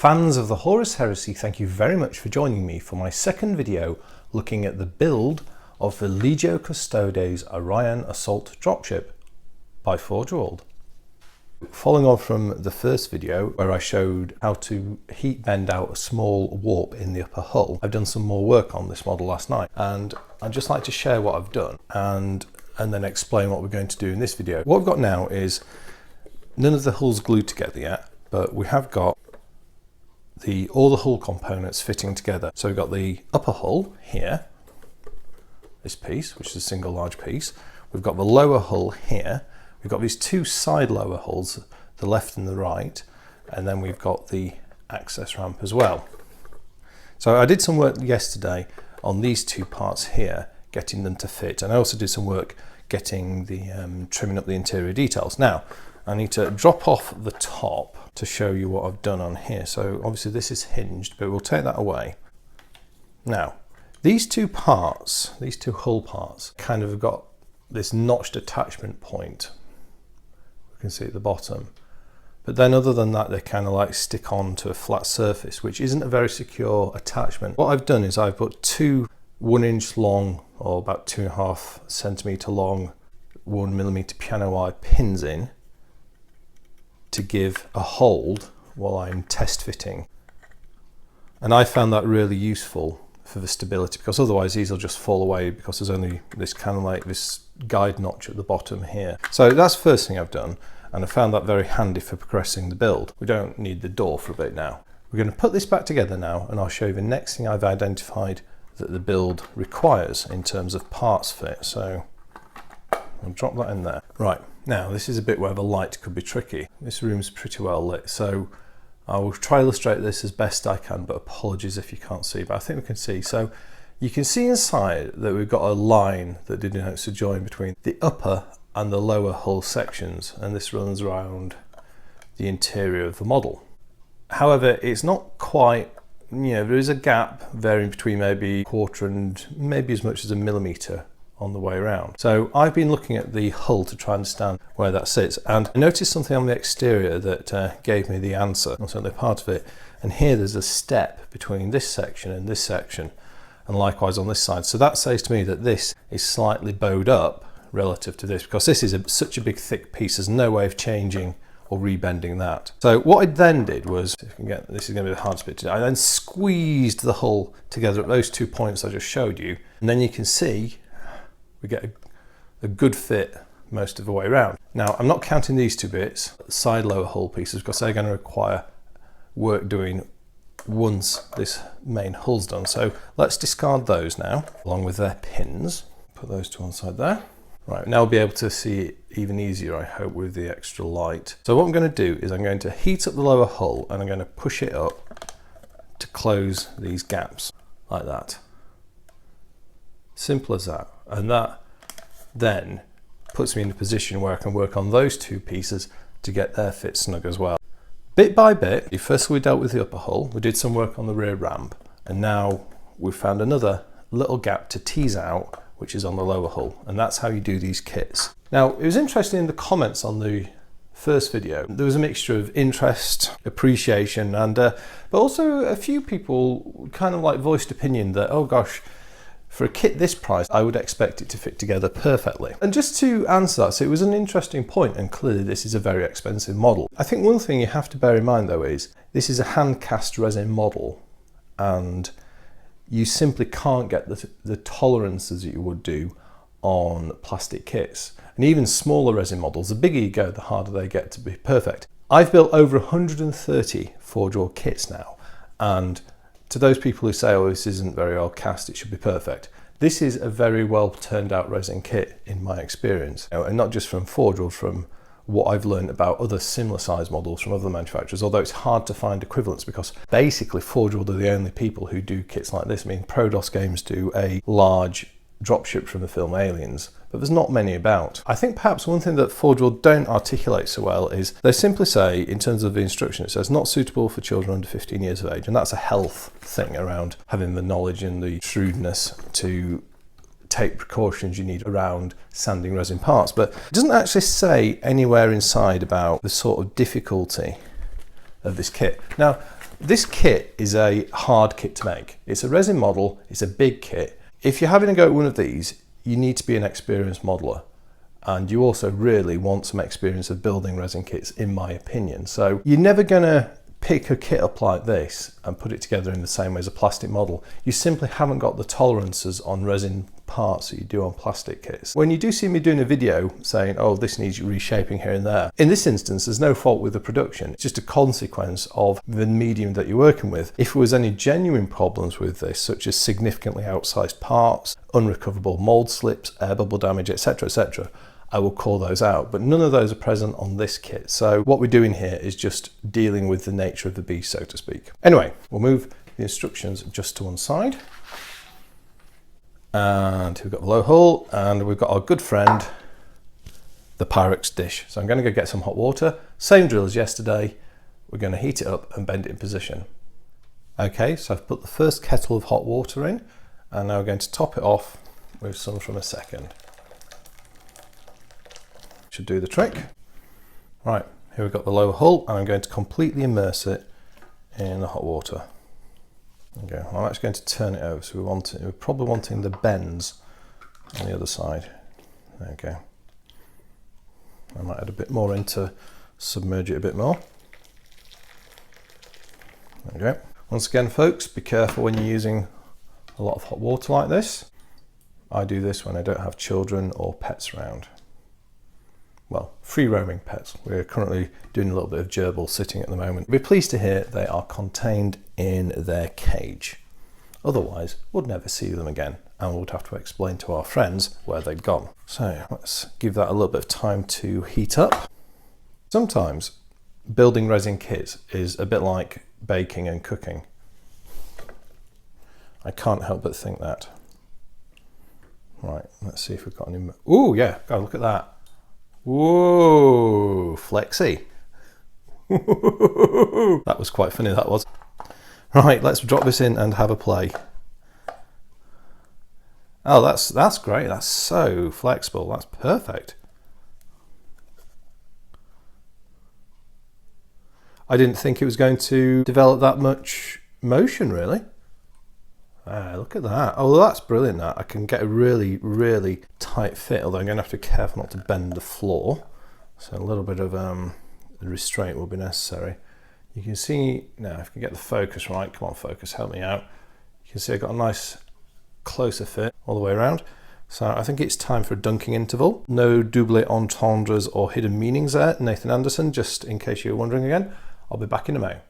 Fans of the Horus Heresy, thank you very much for joining me for my second video looking at the build of the Legio Custodes Orion assault dropship by Forge World. Following on from the first video where I showed how to heat bend out a small warp in the upper hull, I've done some more work on this model last night, and I'd just like to share what I've done and then explain what we're going to do in this video. What we've got now is none of the hull's glued together yet, but we have got all the hull components fitting together. So we've got the upper hull here, this piece, which is a single large piece. We've got the lower hull here. We've got these two side lower hulls, the left and the right, and then we've got the access ramp as well. So I did some work yesterday on these two parts here, getting them to fit, and I also did some work getting the trimming up the interior details. Now I need to drop off the top to show you what I've done on here. So obviously this is hinged, but we'll take that away. Now these two parts, these two hull parts, kind of got this notched attachment point. You can see at the bottom. But then other than that, they kind of like stick on to a flat surface, which isn't a very secure attachment. What I've done is I've put two 1 inch long, or about 2.5 centimeter long, 1mm piano wire pins in to give a hold while I'm test fitting. And I found that really useful for the stability, because otherwise these will just fall away because there's only this kind of like this guide notch at the bottom here. So that's the first thing I've done, and I found that very handy for progressing the build. We don't need the door for a bit now. We're going to put this back together now, and I'll show you the next thing I've identified that the build requires in terms of parts fit. So I'll drop that in there. Right, now this is a bit where the light could be tricky. This room's pretty well lit, so I will try to illustrate this as best I can, but apologies if you can't see, but I think we can see. So you can see inside that we've got a line that denotes a join between the upper and the lower hull sections, and this runs around the interior of the model. However, it's not quite, there is a gap varying between maybe a quarter and maybe as much as a millimetre on the way around. So I've been looking at the hull to try and understand where that sits, and I noticed something on the exterior that gave me the answer, or certainly part of it. And here there's a step between this section and this section, and likewise on this side. So that says to me that this is slightly bowed up relative to this, because this is such a big thick piece, there's no way of changing or rebending that. So what I then did was, if you can get, this is going to be the hardest bit today, I then squeezed the hull together at those 2 points I just showed you, and then you can see we get a good fit most of the way around. Now I'm not counting these two bits, the side lower hull pieces, because they're going to require work doing once this main hull's done. So let's discard those now, along with their pins. Put those two on the side there. Right, now we'll be able to see it even easier, I hope, with the extra light. So what I'm going to do is I'm going to heat up the lower hull, and I'm going to push it up to close these gaps, like that. Simple as that. And that then puts me in a position where I can work on those two pieces to get their fit snug as well. Bit by bit, first we dealt with the upper hull, we did some work on the rear ramp, and now we've found another little gap to tease out, which is on the lower hull, and that's how you do these kits. Now, it was interesting in the comments on the first video, there was a mixture of interest, appreciation, and but also a few people kind of like voiced opinion that, oh gosh, for a kit this price, I would expect it to fit together perfectly. And just to answer that, so it was an interesting point, and clearly this is a very expensive model. I think one thing you have to bear in mind though is, this is a hand cast resin model, and you simply can't get the tolerances that you would do on plastic kits. And even smaller resin models, the bigger you go, the harder they get to be perfect. I've built over 130 Forge World kits now, and to those people who say, oh, this isn't very well cast, it should be perfect, this is a very well turned out resin kit in my experience. And not just from Forge World, from what I've learned about other similar size models from other manufacturers, although it's hard to find equivalents because basically Forge World are the only people who do kits like this. I mean, Prodos Games do a large dropship from the film Aliens, but there's not many about. I think perhaps one thing that Forge World don't articulate so well is they simply say, in terms of the instruction, it says not suitable for children under 15 years of age, and that's a health thing around having the knowledge and the shrewdness to take precautions you need around sanding resin parts, but it doesn't actually say anywhere inside about the sort of difficulty of this kit. Now, this kit is a hard kit to make. It's a resin model, it's a big kit. If you're having a go at one of these, you need to be an experienced modeler. And you also really want some experience of building resin kits, in my opinion. So you're never gonna pick a kit up like this and put it together in the same way as a plastic model. You simply haven't got the tolerances on resin parts that you do on plastic kits. When you do see me doing a video saying, oh, this needs reshaping here and there, in this instance, there's no fault with the production. It's just a consequence of the medium that you're working with. If there was any genuine problems with this, such as significantly outsized parts, unrecoverable mold slips, air bubble damage, etc., etc., I will call those out, but none of those are present on this kit. So what we're doing here is just dealing with the nature of the beast, so to speak. Anyway, we'll move the instructions just to one side. And we've got the low hull, and we've got our good friend, the Pyrex dish. So I'm going to go get some hot water. Same drill as yesterday. We're going to heat it up and bend it in position. Okay, so I've put the first kettle of hot water in, and now we're going to top it off with some from a second. Should do the trick. Right, here we've got the lower hull, and I'm going to completely immerse it in the hot water. Okay, I'm actually going to turn it over, so we're probably wanting the bends on the other side. There we go. I might add a bit more in to submerge it a bit more. There we go. Once again, folks, be careful when you're using a lot of hot water like this. I do this when I don't have children or pets around. Well, free roaming pets. We're currently doing a little bit of gerbil sitting at the moment. We're pleased to hear they are contained in their cage. Otherwise, we'd never see them again, and we'd have to explain to our friends where they'd gone. So let's give that a little bit of time to heat up. Sometimes building resin kits is a bit like baking and cooking. I can't help but think that. Right, let's see if we've got any. Oh yeah, God, look at that. Whoa, flexy. That was quite funny, that was. Right, let's drop this in and have a play. Oh, that's great. That's so flexible. That's perfect. I didn't think it was going to develop that much motion, really. Ah, look at that. Oh, that's brilliant. That I can get a really, really tight fit, although I'm going to have to be careful not to bend the floor. So a little bit of restraint will be necessary. You can see now, if I can get the focus right, come on focus, help me out. You can see I've got a nice closer fit all the way around. So I think it's time for a dunking interval. No double entendres or hidden meanings there, Nathan Anderson, just in case you're wondering again. I'll be back in a moment.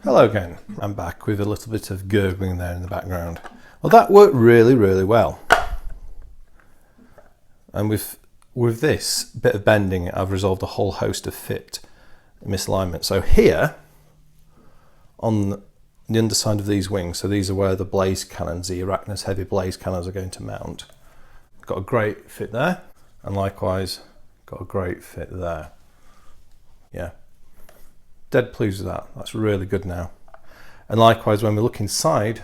Hello again, I'm back with a little bit of gurgling there in the background. Well, that worked really, really well. And with this bit of bending, I've resolved a whole host of fit misalignment. So here, on the underside of these wings, so these are where the blaze cannons, the Arachnus heavy blaze cannons are going to mount. Got a great fit there, and likewise, got a great fit there. Yeah. Dead pleased with that. That's really good now. And likewise, when we look inside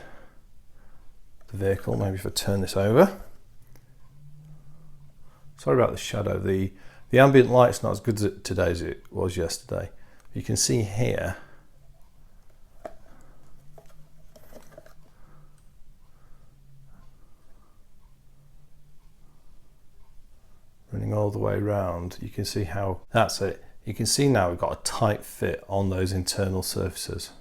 the vehicle, maybe if I turn this over. Sorry about the shadow. The ambient light's not as good today as it was yesterday. You can see here. Running all the way around, you can see how that's it. You can see now we've got a tight fit on those internal surfaces.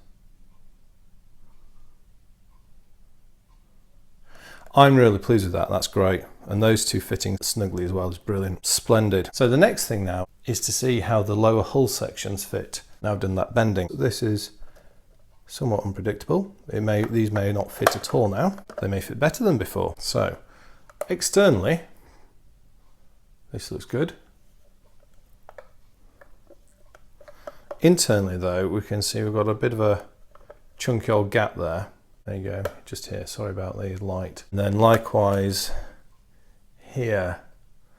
I'm really pleased with that, that's great. And those two fitting snugly as well is brilliant, splendid. So the next thing now is to see how the lower hull sections fit. Now I've done that bending. This is somewhat unpredictable. These may not fit at all now. They may fit better than before. So externally, this looks good. Internally though, we can see we've got a bit of a chunky old gap there. There you go, just here, sorry about the light. And then likewise here.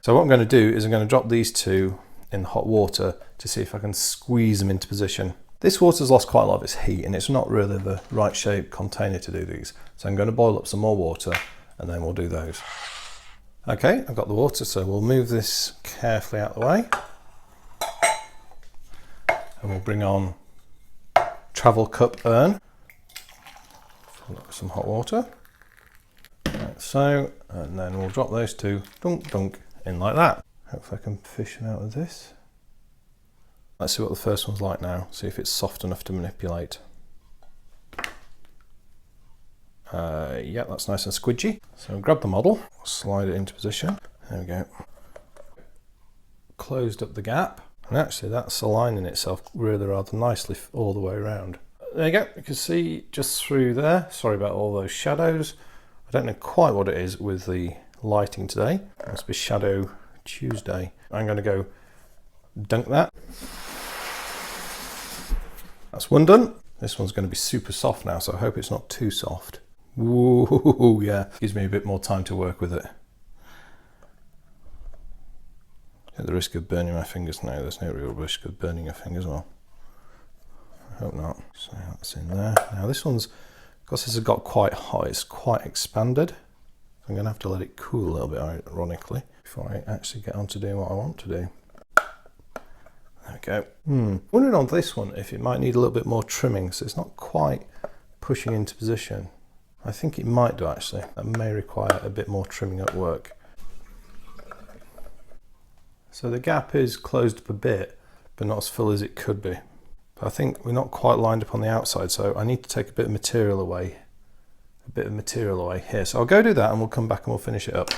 So what I'm going to do is I'm going to drop these two in hot water to see if I can squeeze them into position. This water's lost quite a lot of its heat and it's not really the right shape container to do these. So I'm going to boil up some more water and then we'll do those. Okay, I've got the water, so we'll move this carefully out of the way. And we'll bring on travel cup urn. Fill up with some hot water. Like so, and then we'll drop those two dunk dunk in like that. Hopefully I can fish them out with this. Let's see what the first one's like now, see if it's soft enough to manipulate. Yeah, that's nice and squidgy. So grab the model, slide it into position. There we go. Closed up the gap. And actually that's aligning itself really rather nicely all the way around. There you go, you can see just through there. Sorry about all those shadows. I don't know quite what it is with the lighting today. It must be Shadow Tuesday. I'm going to go dunk that. That's one done. This one's going to be super soft now, so I hope it's not too soft. Ooh, yeah, gives me a bit more time to work with it. At the risk of burning my fingers, no, there's no real risk of burning your fingers. Well, I hope not. So that's in there. Now this one's, because this has got quite hot, it's quite expanded. I'm going to have to let it cool a little bit, ironically, before I actually get on to doing what I want to do. There we go. Wondering on this one if it might need a little bit more trimming, so it's not quite pushing into position. I think it might do actually. That may require a bit more trimming at work. So the gap is closed up a bit, but not as full as it could be. But I think we're not quite lined up on the outside, so I need to take a bit of material away. Here. So I'll go do that and we'll come back and we'll finish it up.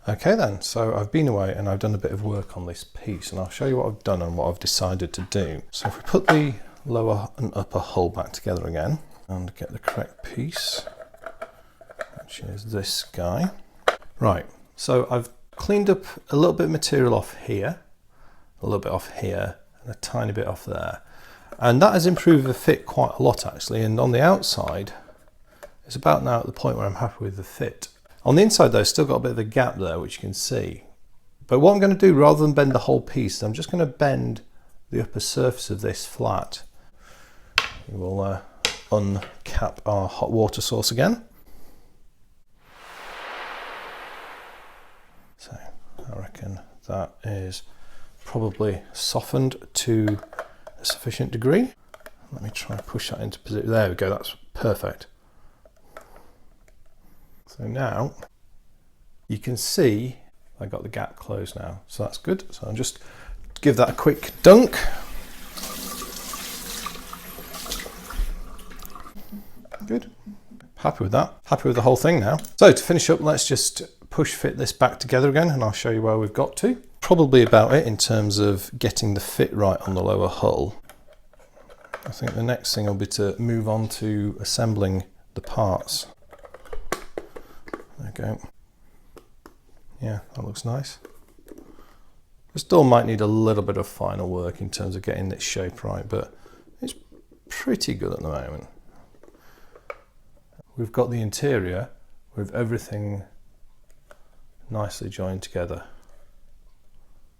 Okay then, so I've been away and I've done a bit of work on this piece and I'll show you what I've done and what I've decided to do. So if we put the lower and upper hull back together again and get the correct piece, which is this guy. Right, so I've cleaned up a little bit of material off here, a little bit off here, and a tiny bit off there. And that has improved the fit quite a lot actually, and on the outside, it's about now at the point where I'm happy with the fit. On the inside though, still got a bit of a gap there, which you can see. But what I'm going to do, rather than bend the whole piece, I'm just going to bend the upper surface of this flat. We will uncap our hot water source again. So I reckon that is probably softened to a sufficient degree. Let me try and push that into position. There we go, that's perfect. So now you can see I got the gap closed now, so that's good. So I'll just give that a quick dunk. Good. Happy with that. Happy with the whole thing now. So to finish up, let's just push fit this back together again and I'll show you where we've got to. Probably about it in terms of getting the fit right on the lower hull. I think the next thing will be to move on to assembling the parts. There we go. Yeah, that looks nice. This door might need a little bit of final work in terms of getting this shape right, but it's pretty good at the moment. We've got the interior with everything nicely joined together.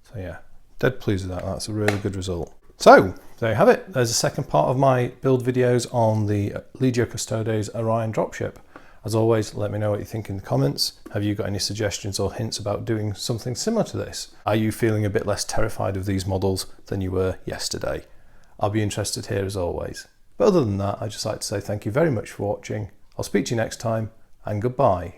So yeah, dead pleased with that. That's a really good result. So there you have it. There's a second part of my build videos on the Legio Custodes Orion dropship. As always, let me know what you think in the comments. Have you got any suggestions or hints about doing something similar to this? Are you feeling a bit less terrified of these models than you were yesterday? I'll be interested here as always. But other than that, I'd just like to say thank you very much for watching. I'll speak to you next time, and goodbye.